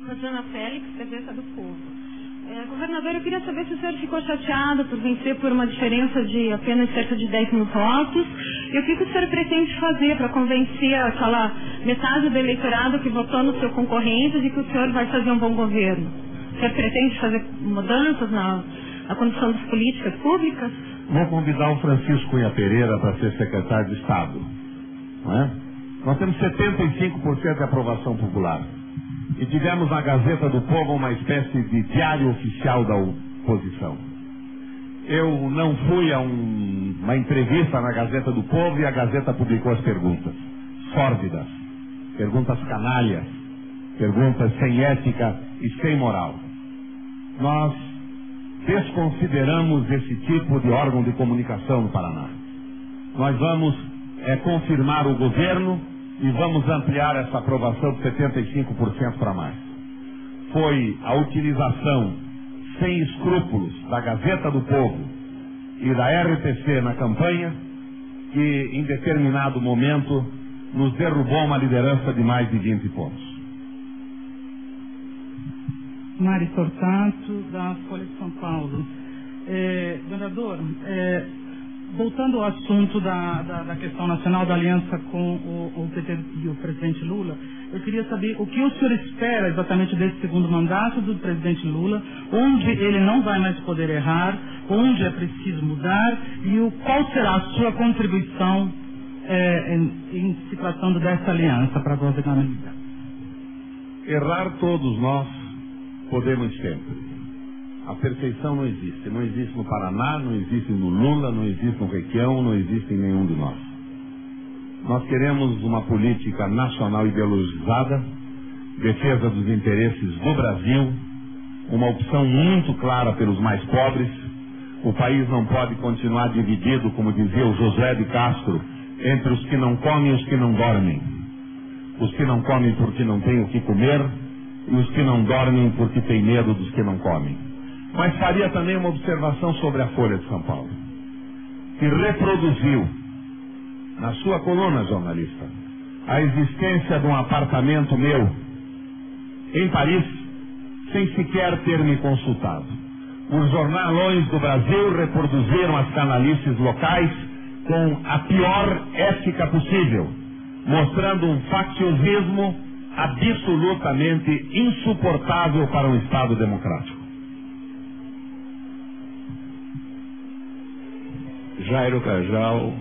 Rosana Félix, Gazeta do Povo. Governador, eu queria saber se o senhor ficou chateado por vencer por uma diferença de apenas cerca de 10 mil votos e o que o senhor pretende fazer para convencer aquela metade do eleitorado que votou no seu concorrente de que o senhor vai fazer um bom governo. O senhor pretende fazer mudanças na condição das políticas públicas? Vou convidar o Francisco Cunha Pereira para ser secretário de Estado. Não é? Nós temos 75% de aprovação popular. E tivemos na Gazeta do Povo uma espécie de diário oficial da oposição. Eu não fui a uma entrevista na Gazeta do Povo e a Gazeta publicou as perguntas sórdidas, perguntas canalhas, perguntas sem ética e sem moral. Nós desconsideramos esse tipo de órgão de comunicação no Paraná. Nós vamos confirmar o governo e vamos ampliar essa aprovação de 75% para mais. Foi a utilização sem escrúpulos da Gazeta do Povo e da RTC na campanha que, em determinado momento, nos derrubou uma liderança de mais de 20 pontos. Mari Tortato, da Folha de São Paulo. Governador, voltando ao assunto da questão nacional da aliança com o PT e o presidente Lula, eu queria saber o que o senhor espera exatamente desse segundo mandato do presidente Lula, onde ele não vai mais poder errar, onde é preciso mudar e qual será a sua contribuição em se tratando dessa aliança para a governabilidade. Errar todos nós podemos sempre. A perfeição não existe. Não existe no Paraná, não existe no Lula, não existe no Requião, não existe em nenhum de nós. Nós queremos uma política nacional ideologizada, defesa dos interesses do Brasil, uma opção muito clara pelos mais pobres. O país não pode continuar dividido, como dizia o José de Castro, entre os que não comem e os que não dormem. Os que não comem porque não têm o que comer e os que não dormem porque têm medo dos que não comem. Mas faria também uma observação sobre a Folha de São Paulo, que reproduziu, na sua coluna, jornalista, a existência de um apartamento meu em Paris, sem sequer ter me consultado. Os jornalões do Brasil reproduziram as canalices locais com a pior ética possível, mostrando um facciosismo absolutamente insuportável para um Estado democrático. Jairo Cajal,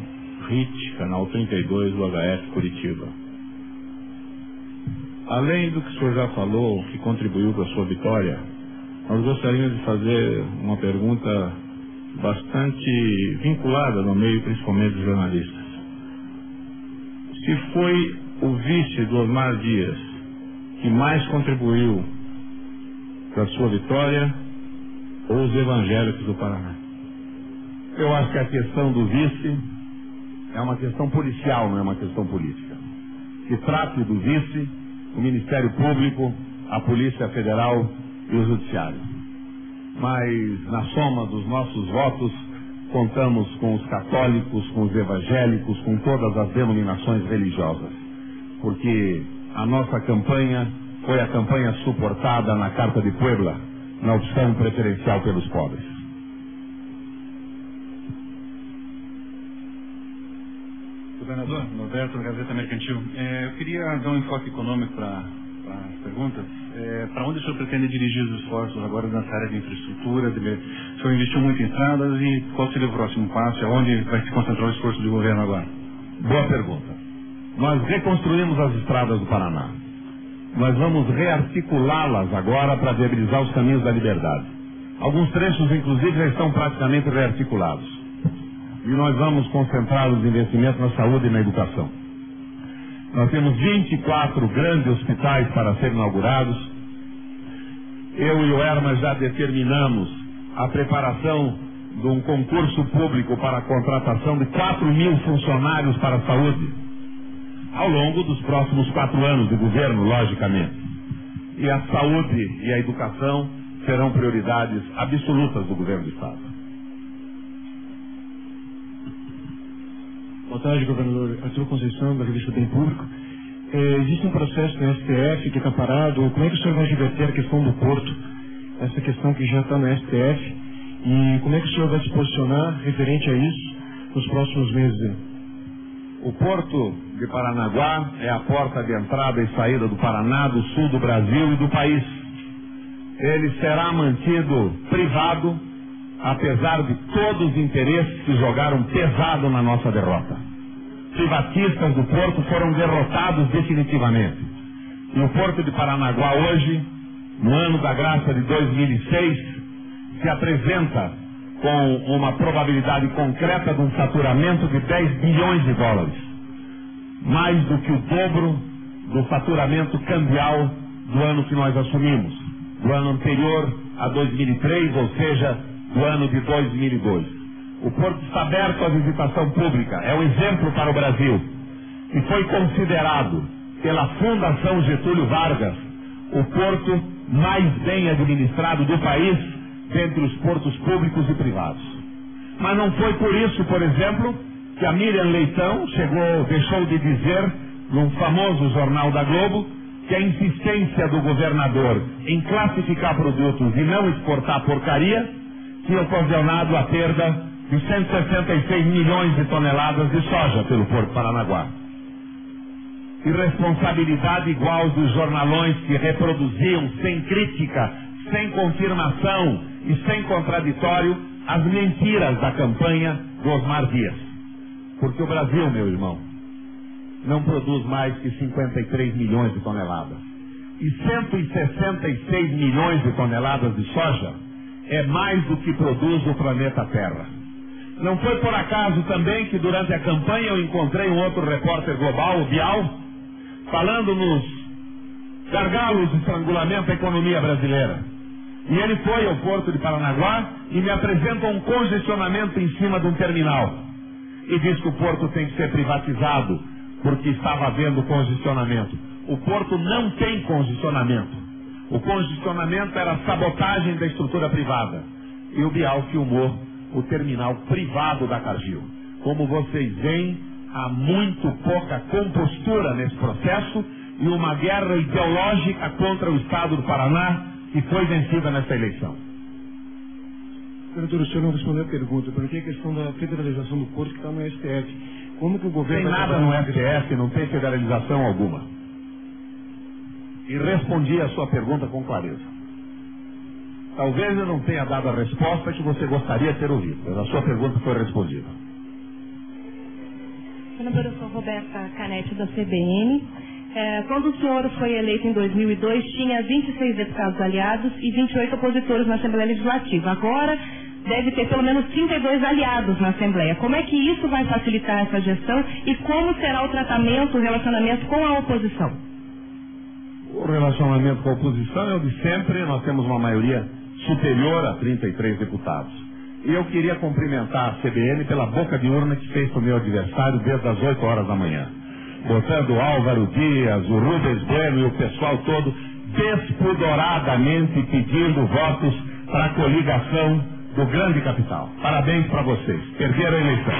RIT, canal 32 do HF Curitiba. Além do que o senhor já falou, que contribuiu para a sua vitória, nós gostaríamos de fazer uma pergunta bastante vinculada no meio, principalmente dos jornalistas. Se foi o vice do Osmar Dias que mais contribuiu para a sua vitória ou os evangélicos do Paraná? Eu acho que a questão do vice é uma questão policial, não é uma questão política. Que trate do vice o Ministério Público, a Polícia Federal e o Judiciário. Mas na soma dos nossos votos contamos com os católicos, com os evangélicos, com todas as denominações religiosas. Porque a nossa campanha foi a campanha suportada na Carta de Puebla, na opção preferencial pelos pobres. Governador, Norberto, Gazeta Mercantil. Eu queria dar um enfoque econômico para as perguntas. Para onde o senhor pretende dirigir os esforços agora nessa área de infraestrutura? O senhor investiu muito em estradas e qual seria o próximo passo? Aonde vai se concentrar o esforço do governo agora? Boa pergunta. Nós reconstruímos as estradas do Paraná. Nós vamos rearticulá-las agora para viabilizar os caminhos da liberdade. Alguns trechos, inclusive, já estão praticamente rearticulados. E nós vamos concentrar os investimentos na saúde e na educação. Nós temos 24 grandes hospitais para serem inaugurados. Eu e o Hermas já determinamos a preparação de um concurso público para a contratação de 4.000 funcionários para a saúde, ao longo dos próximos 4 anos de governo, logicamente. E a saúde e a educação serão prioridades absolutas do governo do Estado. Boa tarde, governador Arthur Conceição, da revista Bem Público. Existe um processo no STF que está parado. Como é que o senhor vai reverter a questão do porto? Essa questão que já está no STF. E como é que o senhor vai se posicionar referente a isso nos próximos meses? O Porto de Paranaguá é a porta de entrada e saída do Paraná, do sul do Brasil e do país. Ele será mantido privado, apesar de todos os interesses que jogaram pesado na nossa derrota. Privatistas do Porto foram derrotados definitivamente. E o Porto de Paranaguá hoje, no ano da graça de 2006, se apresenta com uma probabilidade concreta de um faturamento de 10 bilhões de dólares. Mais do que o dobro do faturamento cambial do ano que nós assumimos, do ano anterior a 2003, ou seja, do ano de 2002. O Porto está aberto à visitação pública, é um exemplo para o Brasil. E foi considerado pela Fundação Getúlio Vargas o porto mais bem administrado do país, dentre os portos públicos e privados. Mas não foi por isso, por exemplo, que a Miriam Leitão deixou de dizer, num famoso jornal da Globo, que a insistência do governador em classificar produtos e não exportar porcaria tinha ocasionado a perda de 166 milhões de toneladas de soja pelo Porto de Paranaguá. Irresponsabilidade igual dos jornalões que reproduziam sem crítica, sem confirmação e sem contraditório as mentiras da campanha do Osmar Dias. Porque o Brasil, meu irmão, não produz mais que 53 milhões de toneladas. E 166 milhões de toneladas de soja é mais do que produz o planeta Terra. Não foi por acaso também que durante a campanha eu encontrei um outro repórter global, o Bial, falando nos gargalos de estrangulamento da economia brasileira. E ele foi ao Porto de Paranaguá e me apresentou um congestionamento em cima de um terminal. E diz que o Porto tem que ser privatizado, porque estava havendo congestionamento. O Porto não tem congestionamento. O congestionamento era a sabotagem da estrutura privada. E o Bial filmou o terminal privado da Cargill. Como vocês veem, há muito pouca compostura nesse processo e uma guerra ideológica contra o Estado do Paraná, que foi vencida nessa eleição. Senador, o senhor não respondeu a pergunta, porque a questão da federalização do Porto que está no STF. Como que o governo... Tem nada no STF, não tem federalização alguma. E respondi a sua pergunta com clareza. Talvez eu não tenha dado a resposta que você gostaria de ter ouvido, mas a sua pergunta foi respondida. Senadora, eu sou Roberta Canetti, da CBN. Quando o senhor foi eleito em 2002, tinha 26 deputados aliados e 28 opositores na Assembleia Legislativa. Agora deve ter pelo menos 32 aliados na Assembleia. Como é que isso vai facilitar essa gestão e como será o tratamento, o relacionamento com a oposição? O relacionamento com a oposição é o de sempre. Nós temos uma maioria superior a 33 deputados. E eu queria cumprimentar a CBN pela boca de urna que fez para o meu adversário desde as 8 horas da manhã. Botando o Álvaro Dias, o Rubens Bueno e o pessoal todo despudoradamente pedindo votos para a coligação do grande capital. Parabéns para vocês. Perderam a eleição.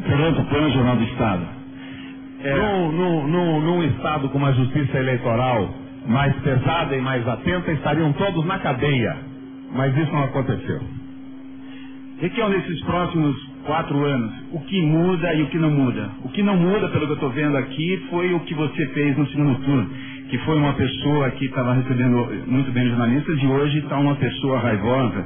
Pergunta para o Jornal do Estado. Num Estado com uma justiça eleitoral mais pesada e mais atenta, estariam todos na cadeia. Mas isso não aconteceu. Requião, nesses próximos 4 anos, o que muda e o que não muda? O que não muda, pelo que eu estou vendo aqui, foi o que você fez no segundo turno, que foi uma pessoa que estava recebendo muito bem os jornalistas e hoje está uma pessoa raivosa.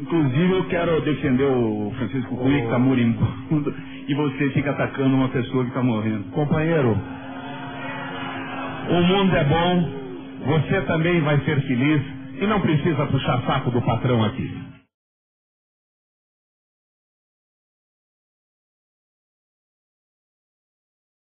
Inclusive, eu quero defender o Francisco Cui, que está moribundo, e você fica atacando uma pessoa que está morrendo. Companheiro, o mundo é bom, você também vai ser feliz e não precisa puxar saco do patrão aqui.